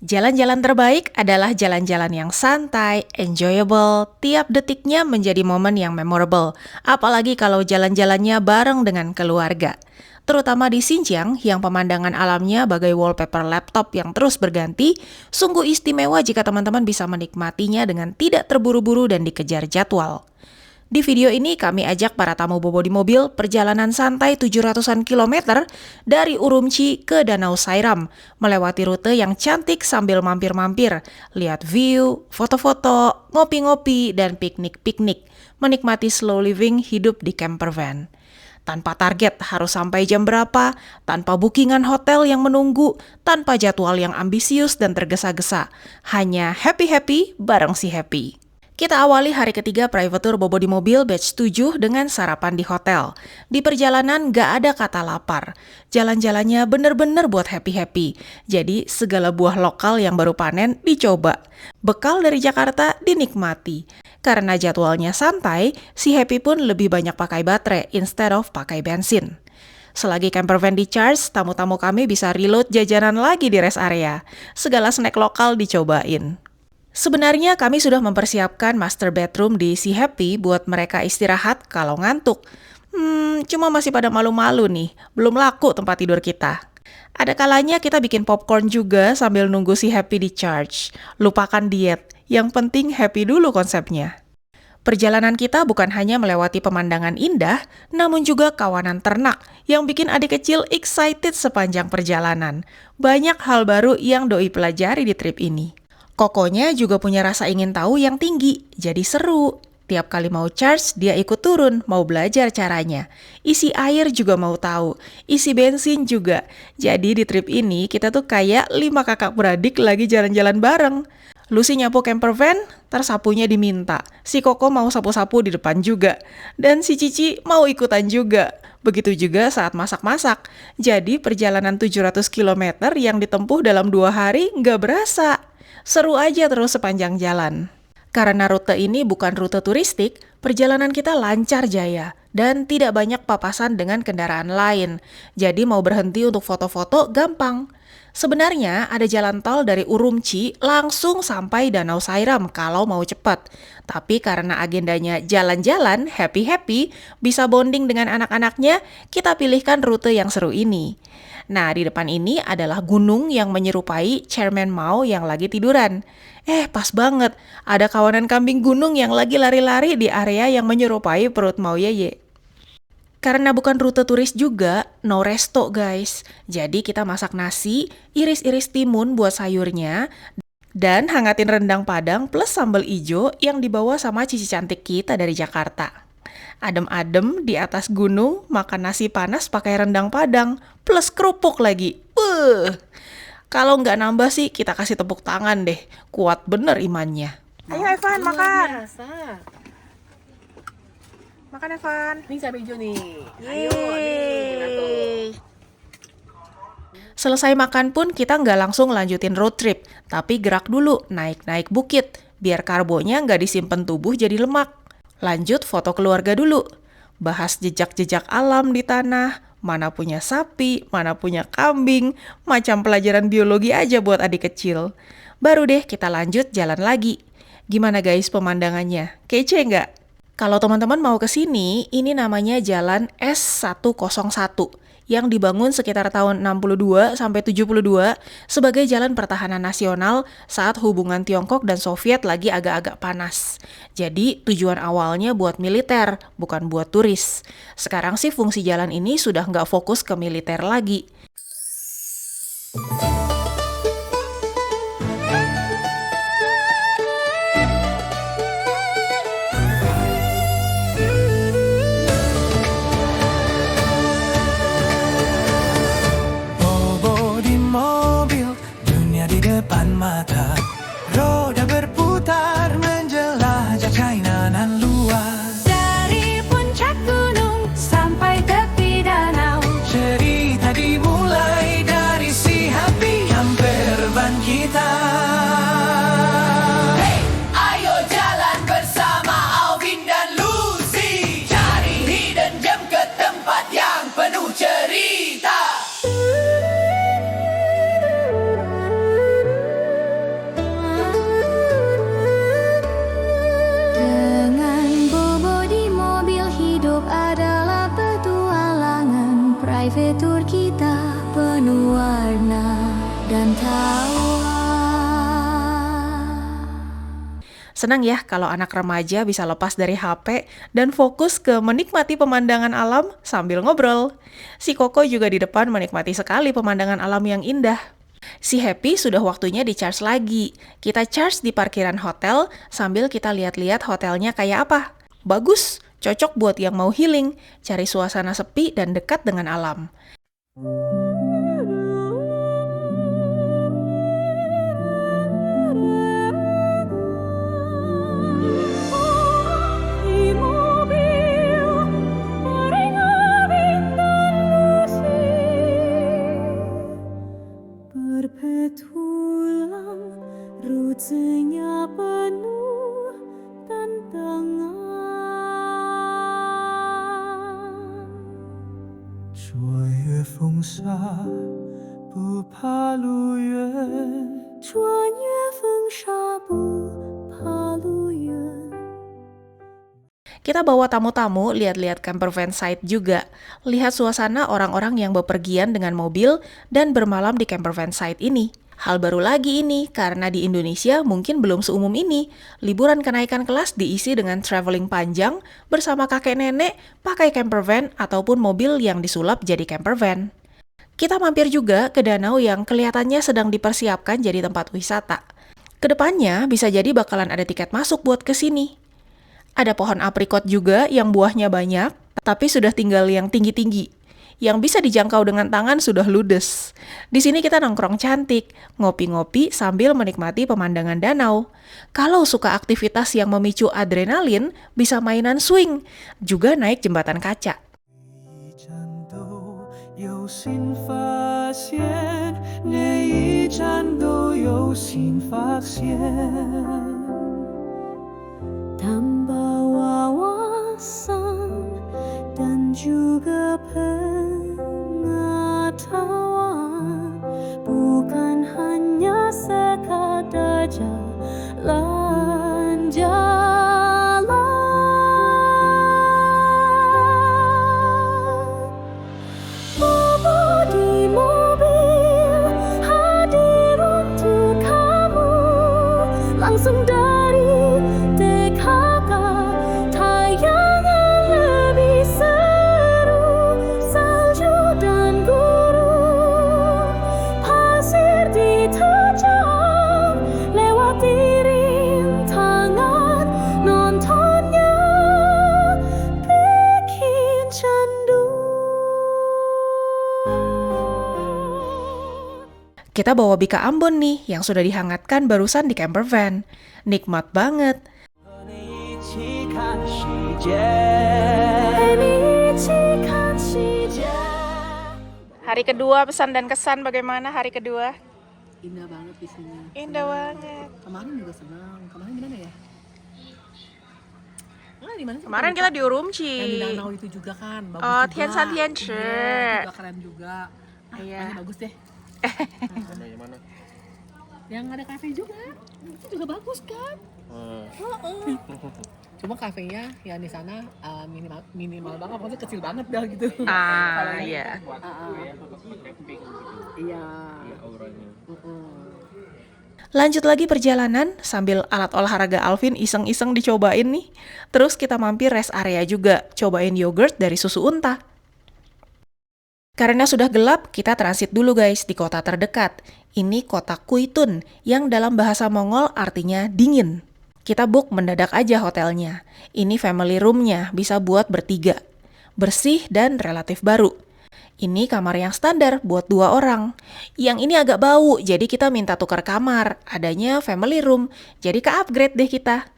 Jalan-jalan terbaik adalah jalan-jalan yang santai, enjoyable, tiap detiknya menjadi momen yang memorable. Apalagi kalau jalan-jalannya bareng dengan keluarga. Terutama di Xinjiang yang pemandangan alamnya bagai wallpaper laptop yang terus berganti, sungguh istimewa jika teman-teman bisa menikmatinya dengan tidak terburu-buru dan dikejar jadwal. Di video ini kami ajak para tamu bobo di mobil perjalanan santai 700-an kilometer dari Urumqi ke Danau Sairam, melewati rute yang cantik sambil mampir-mampir, lihat view, foto-foto, ngopi-ngopi, dan piknik-piknik, menikmati slow living hidup di camper van. Tanpa target harus sampai jam berapa, tanpa bookingan hotel yang menunggu, tanpa jadwal yang ambisius dan tergesa-gesa, hanya happy-happy bareng si Happy. Kita awali hari ketiga private tour bobo di mobil batch 7 dengan sarapan di hotel. Di perjalanan gak ada kata lapar. Jalan-jalannya bener-bener buat happy-happy. Jadi segala buah lokal yang baru panen dicoba. Bekal dari Jakarta dinikmati. Karena jadwalnya santai, si Happy pun lebih banyak pakai baterai instead of pakai bensin. Selagi camper van di charge, tamu-tamu kami bisa reload jajanan lagi di rest area. Segala snack lokal dicobain. Sebenarnya kami sudah mempersiapkan master bedroom di Si Happy buat mereka istirahat kalau ngantuk. Cuma masih pada malu-malu nih, belum laku tempat tidur kita. Ada kalanya kita bikin popcorn juga sambil nunggu Si Happy di charge. Lupakan diet, yang penting happy dulu konsepnya. Perjalanan kita bukan hanya melewati pemandangan indah, namun juga kawanan ternak yang bikin adik kecil excited sepanjang perjalanan. Banyak hal baru yang doi pelajari di trip ini. Kokonya juga punya rasa ingin tahu yang tinggi, jadi seru. Tiap kali mau charge, dia ikut turun, mau belajar caranya. Isi air juga mau tahu, isi bensin juga. Jadi di trip ini kita tuh kayak 5 kakak beradik lagi jalan-jalan bareng. Lucy nyapu camper van, tersapunya diminta. Si Koko mau sapu-sapu di depan juga. Dan si Cici mau ikutan juga. Begitu juga saat masak-masak. Jadi perjalanan 700 km yang ditempuh dalam 2 hari nggak berasa. Seru aja terus sepanjang jalan. Karena rute ini bukan rute turistik, perjalanan kita lancar jaya dan tidak banyak papasan dengan kendaraan lain. Jadi mau berhenti untuk foto-foto gampang. Sebenarnya ada jalan tol dari Urumqi langsung sampai Danau Sairam kalau mau cepat. Tapi karena agendanya jalan-jalan, happy-happy, bisa bonding dengan anak-anaknya, kita pilihkan rute yang seru ini. Nah, di depan ini adalah gunung yang menyerupai Chairman Mao yang lagi tiduran. Pas banget, ada kawanan kambing gunung yang lagi lari-lari di area yang menyerupai perut Mao Yeye. Karena bukan rute turis juga, no resto guys. Jadi kita masak nasi, iris-iris timun buat sayurnya, dan hangatin rendang padang plus sambal ijo yang dibawa sama cici cantik kita dari Jakarta. Adem-adem di atas gunung, makan nasi panas pakai rendang padang, plus kerupuk lagi. Kalau nggak nambah sih, kita kasih tepuk tangan deh. Kuat bener imannya. Ayo Evan, makan. Biasa. Makan Evan. Nih cabai hijau nih. Yeay. Ayo, nih kita tuh. Selesai makan pun kita nggak langsung lanjutin road trip, tapi gerak dulu, naik-naik bukit, biar karbonya nggak disimpan tubuh jadi lemak. Lanjut foto keluarga dulu, bahas jejak-jejak alam di tanah, mana punya sapi, mana punya kambing, macam pelajaran biologi aja buat adik kecil. Baru deh kita lanjut jalan lagi. Gimana guys pemandangannya? Kece nggak? Kalau teman-teman mau ke sini, ini namanya Jalan S101 yang dibangun sekitar tahun 62 sampai 72 sebagai jalan pertahanan nasional saat hubungan Tiongkok dan Soviet lagi agak-agak panas. Jadi tujuan awalnya buat militer, bukan buat turis. Sekarang sih fungsi jalan ini sudah nggak fokus ke militer lagi. Depan mata, roda berputar menjelajah keinginan luas. Dari puncak gunung sampai tepi danau, Cerita dimulai dari si Happy camper van kita. Hey, ayo jalan bersama Alvin dan Lucy, cari hidden gem ke tempat yang penuh cerita. Senang ya kalau anak remaja bisa lepas dari HP dan fokus ke menikmati pemandangan alam sambil ngobrol. Si Koko juga di depan menikmati sekali pemandangan alam yang indah. Si Happy sudah waktunya di-charge lagi. Kita charge di parkiran hotel sambil kita lihat-lihat hotelnya kayak apa. Bagus, cocok buat yang mau healing, cari suasana sepi dan dekat dengan alam. Di mobil beringat bintang lusi, berpetualang rutenya penuh tantangan. 昨夜风沙不怕路远， 穿越风沙不怕路远。 Kita bawa tamu-tamu lihat-lihat campervan site juga. Lihat suasana orang-orang yang bepergian dengan mobil dan bermalam di campervan site ini. Hal baru lagi ini, karena di Indonesia mungkin belum seumum ini. Liburan kenaikan kelas diisi dengan traveling panjang bersama kakek nenek pakai campervan ataupun mobil yang disulap jadi campervan. Kita mampir juga ke danau yang kelihatannya sedang dipersiapkan jadi tempat wisata. Kedepannya bisa jadi bakalan ada tiket masuk buat ke sini. Ada pohon aprikot juga yang buahnya banyak, tapi sudah tinggal yang tinggi-tinggi. Yang bisa dijangkau dengan tangan sudah ludes. Di sini kita nongkrong cantik, ngopi-ngopi sambil menikmati pemandangan danau. Kalau suka aktivitas yang memicu adrenalin, bisa mainan swing, juga naik jembatan kaca. 一站都有新发现，每一站都有新发现。 Tambah wawasan dan juga pengetahuan, bukan hanya sekadar jalan-jalan. Bobo di mobil hadir untuk kamu, langsung dari TKK, tayangan lebih seru, salju dan gurun, pasir diterjang, lewati rintangan, nontonnya bikin candu. Kita bawa Bika Ambon nih, yang sudah dihangatkan barusan di campervan. Nikmat banget. 和你一起看世界。陪你一起看世界。 Hari kedua, pesan dan kesan bagaimana hari kedua? Indah banget di sini. Indah banget. Kemarin juga senang. Kemarin gimana ya? Di mana sih? Kemarin kita di Urumqi. Yang di danau itu juga kan, bagus Oh, juga. Tian Shan Tian Shi. Iya, juga keren juga. Iya. Pokoknya bagus deh. Yang ada kafe juga, itu juga bagus kan? Heeh. Cuma kafenya yang di sana minimal banget, maksudnya kecil banget dah gitu. Kalau ini, Iya. Iya. Lanjut lagi perjalanan sambil alat olahraga Alvin iseng-iseng dicobain nih. Terus kita mampir rest area juga, cobain yogurt dari susu unta. Karena sudah gelap, kita transit dulu guys di kota terdekat. Ini kota Kuitun, yang dalam bahasa Mongol artinya dingin. Kita book mendadak aja hotelnya. Ini family room-nya, bisa buat bertiga. Bersih dan relatif baru. Ini kamar yang standar buat 2 orang. Yang ini agak bau, jadi kita minta tukar kamar. Adanya family room, jadi ke-upgrade deh kita.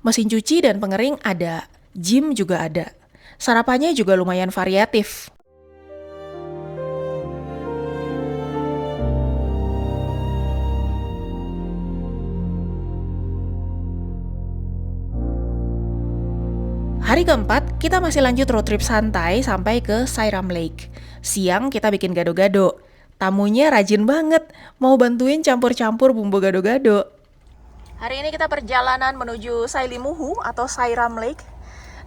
Mesin cuci dan pengering ada, gym juga ada. Sarapannya juga lumayan variatif. Hari keempat, kita masih lanjut road trip santai sampai ke Sairam Lake. Siang kita bikin gado-gado. Tamunya rajin banget, mau bantuin campur-campur bumbu gado-gado. Hari ini kita perjalanan menuju Sailimuhu atau Sairam Lake.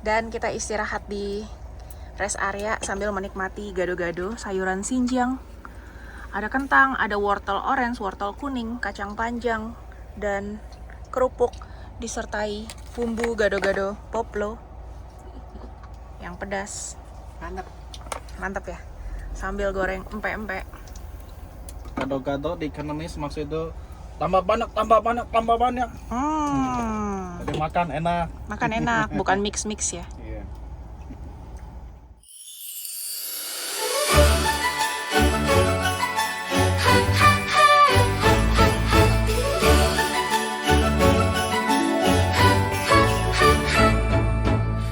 Dan kita istirahat di rest area sambil menikmati gado-gado sayuran Xinjiang. Ada kentang, ada wortel orange, wortel kuning, kacang panjang, dan kerupuk disertai bumbu gado-gado poplo yang pedas. Mantap ya, sambil goreng empek-empek. Gado-gado di Cantonese maksud itu tambah banyak. Jadi makan enak, Bukan mix-mix ya. Iya.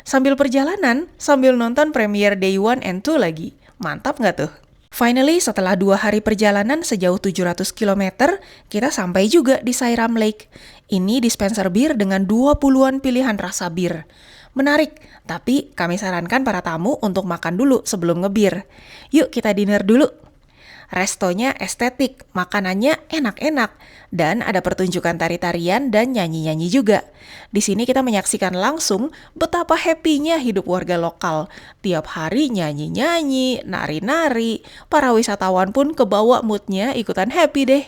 Sambil perjalanan, sambil nonton premiere Day 1 and 2 lagi. Mantap nggak tuh? Finally, setelah 2 hari perjalanan sejauh 700 km, kita sampai juga di Sairam Lake. Ini dispenser bir dengan 20-an pilihan rasa bir. Menarik, tapi kami sarankan para tamu untuk makan dulu sebelum ngebir. Yuk kita dinner dulu. Restonya estetik, makanannya enak-enak, dan ada pertunjukan tari-tarian dan nyanyi-nyanyi juga. Di sini kita menyaksikan langsung betapa happy-nya hidup warga lokal. Tiap hari nyanyi-nyanyi, nari-nari, para wisatawan pun kebawa mood-nya ikutan happy deh.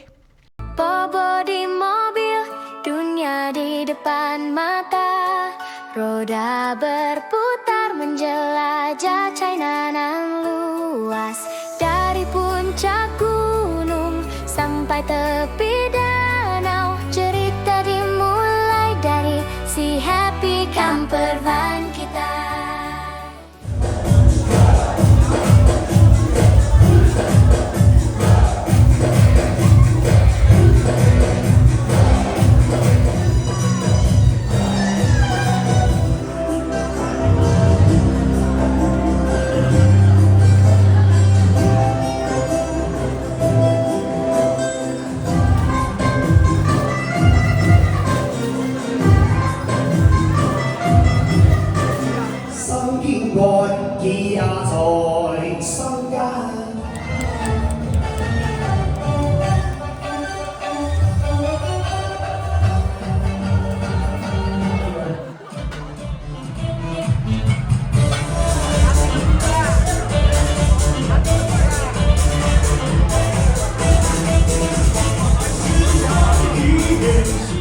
Bobo di mobil, dunia di depan mata. Roda berputar menjelajah China nan luas. Dari puncak gunung sampai tepi danau, cerita dimulai dari si happy camper van kita.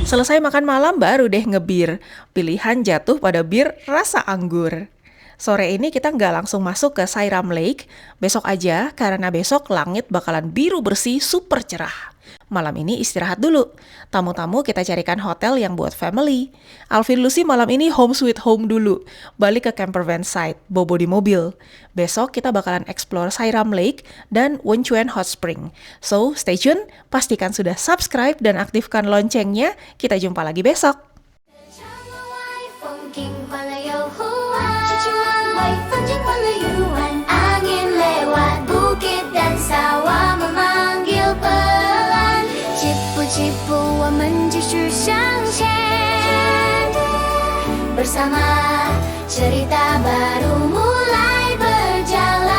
Selesai makan malam baru deh ngebir. Pilihan jatuh pada bir rasa anggur. Sore ini kita nggak langsung masuk ke Sairam Lake. Besok aja, karena besok langit bakalan biru bersih super cerah. Malam ini istirahat dulu. Tamu-tamu kita carikan hotel yang buat family. Alvin Lucy malam ini home sweet home dulu. Balik ke camper van site, bobo di mobil. Besok kita bakalan explore Sairam Lake dan Wenchuan Hot Spring. So, stay tune, pastikan sudah subscribe dan aktifkan loncengnya. Kita jumpa lagi besok. Angin lewat bukit dan sawah memanggil pelan. Cipu-cipu 我们继续向前， bersama cerita baru mulai berjalan.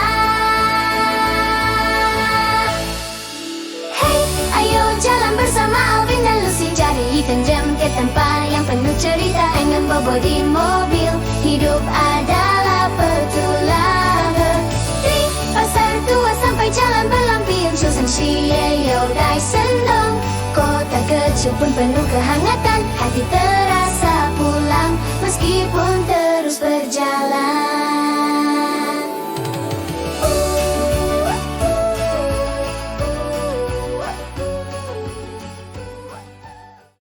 Hey, ayo jalan bersama Alvin dan Lucy, cari dan jam ke tempat yang penuh cerita. Dengan bobo di mobil, hidup adalah petualangan. Di pasar tua sampai jalan berlampion, 就算是也有带生动。Kota kecil pun penuh kehangatan, hati